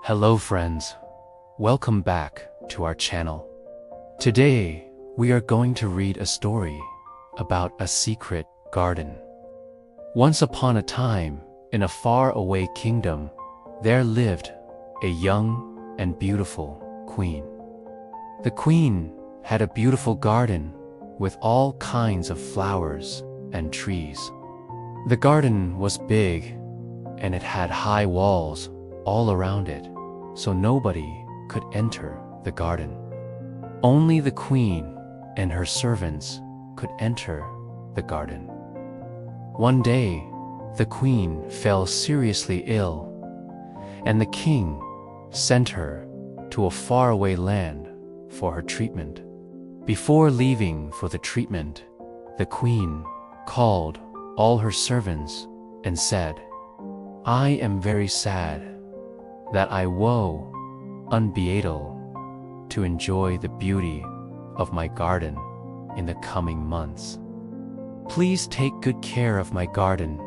Hello friends, welcome back to our channel. Today we are going to read a story about a secret garden. Once upon a time, in a far-away kingdom, there lived a young and beautiful queen. The queen had a beautiful garden with all kinds of flowers and trees. The garden was big and it had high walls all around it, so nobody could enter the garden. Only the queen and her servants could enter the garden. One day, the queen fell seriously ill, and the king sent her to a faraway land for her treatment. Before leaving for the treatment, the queen called all her servants and said, "I am very sad that I woe unable to enjoy the beauty of my garden in the coming months. Please take good care of my garden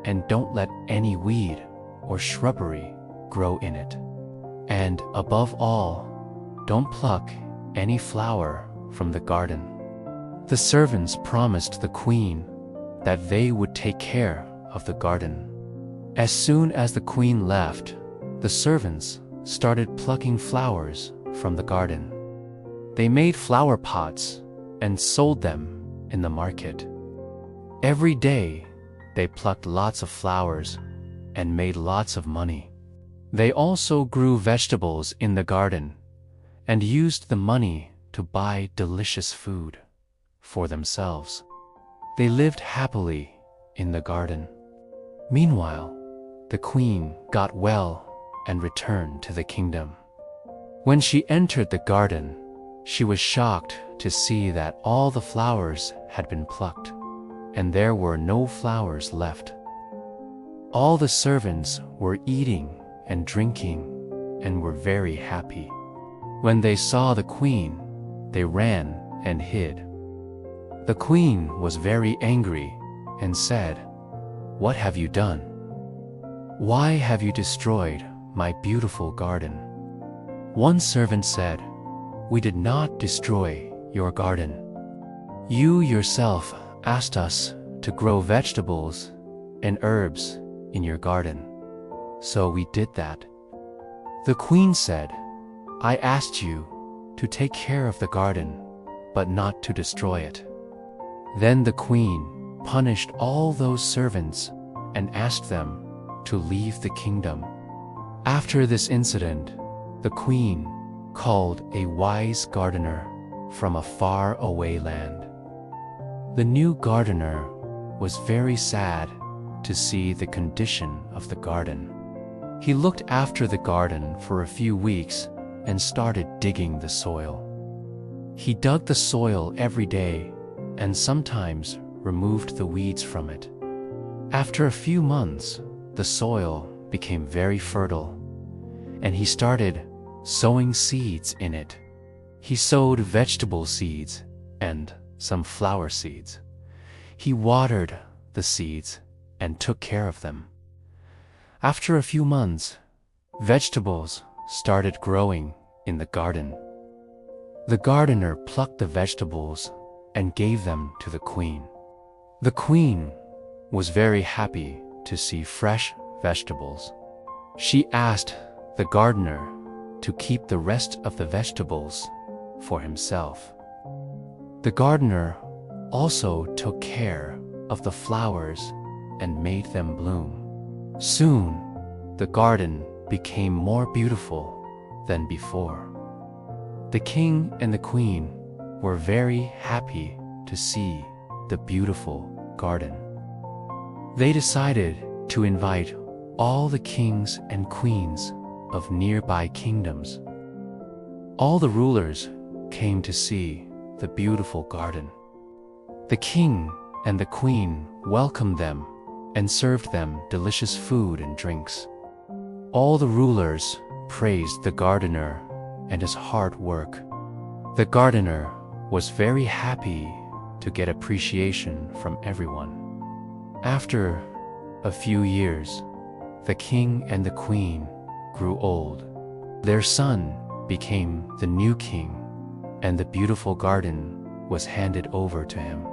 and don't let any weed or shrubbery grow in it. And above all, don't pluck any flower from the garden." The servants promised the queen that they would take care of the garden. As soon as the queen left, the servants started plucking flowers from the garden. They made flower pots and sold them in the market. Every day, they plucked lots of flowers and made lots of money. They also grew vegetables in the garden and used the money to buy delicious food for themselves. They lived happily in the garden. Meanwhile, the queen got well and returned to the kingdom. When she entered the garden, she was shocked to see that all the flowers had been plucked, and there were no flowers left. All the servants were eating and drinking and were very happy. When they saw the queen, they ran and hid. The queen was very angry and said, "What have you done? Why have you destroyed my beautiful garden?" One servant said, "We did not destroy your garden. You yourself asked us to grow vegetables and herbs in your garden, so we did that." The queen said, "I asked you to take care of the garden, but not to destroy it." Then the queen punished all those servants and asked them to leave the kingdom. After this incident, the queen called a wise gardener from a far-away land. The new gardener was very sad to see the condition of the garden. He looked after the garden for a few weeks and started digging the soil. He dug the soil every day and sometimes removed the weeds from it. After a few months, the soil became very fertile, and he started sowing seeds in it. He sowed vegetable seeds and some flower seeds. He watered the seeds and took care of them. After a few months, vegetables started growing in the garden. The gardener plucked the vegetables and gave them to the queen. The queen was very happy to see fresh vegetables. She asked the gardener to keep the rest of the vegetables for himself. The gardener also took care of the flowers and made them bloom. Soon, the garden became more beautiful than before. The king and the queen were very happy to see the beautiful garden. They decided to invite all the kings and queens of nearby kingdoms. All the rulers came to see the beautiful garden. The king and the queen welcomed them and served them delicious food and drinks. All the rulers praised the gardener and his hard work. The gardener was very happy to get appreciation from everyone. After a few years, the king and the queen grew old Their son became the new king, and the beautiful garden was handed over to him.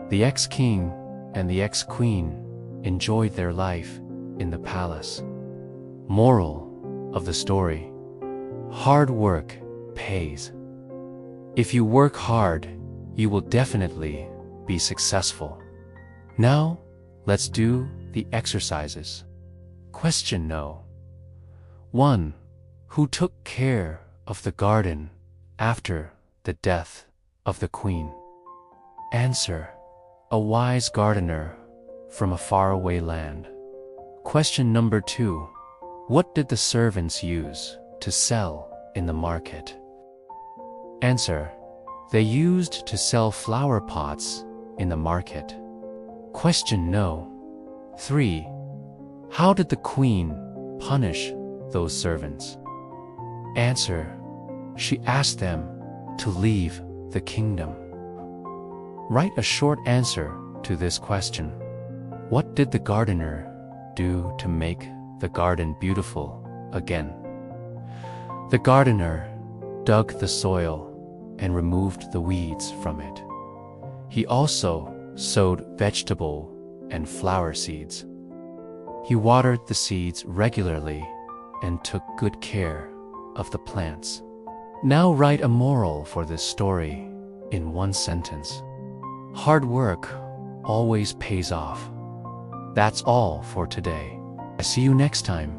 The ex-king and the ex-queen enjoyed their life in the palace. Moral of the story: hard work pays. If you work hard, you will definitely be successful. Now, let's do the exercises. Question no. 1. Who took care of the garden after the death of the queen? Answer: a wise gardener from a faraway land. Question number 2. What did the servants use to sell in the market? Answer: they used to sell flower pots in the market. Question no. 3. How did the queen punish those servants? Answer: she asked them to leave the kingdom. Write a short answer to this question. What did the gardener do to make the garden beautiful again? The gardener dug the soil and removed the weeds from it. He also sowed vegetable and flower seeds. He watered the seeds regularly and took good care of the plants. Now write a moral for this story in one sentence. Hard work always pays off. That's all for today. I see you next time.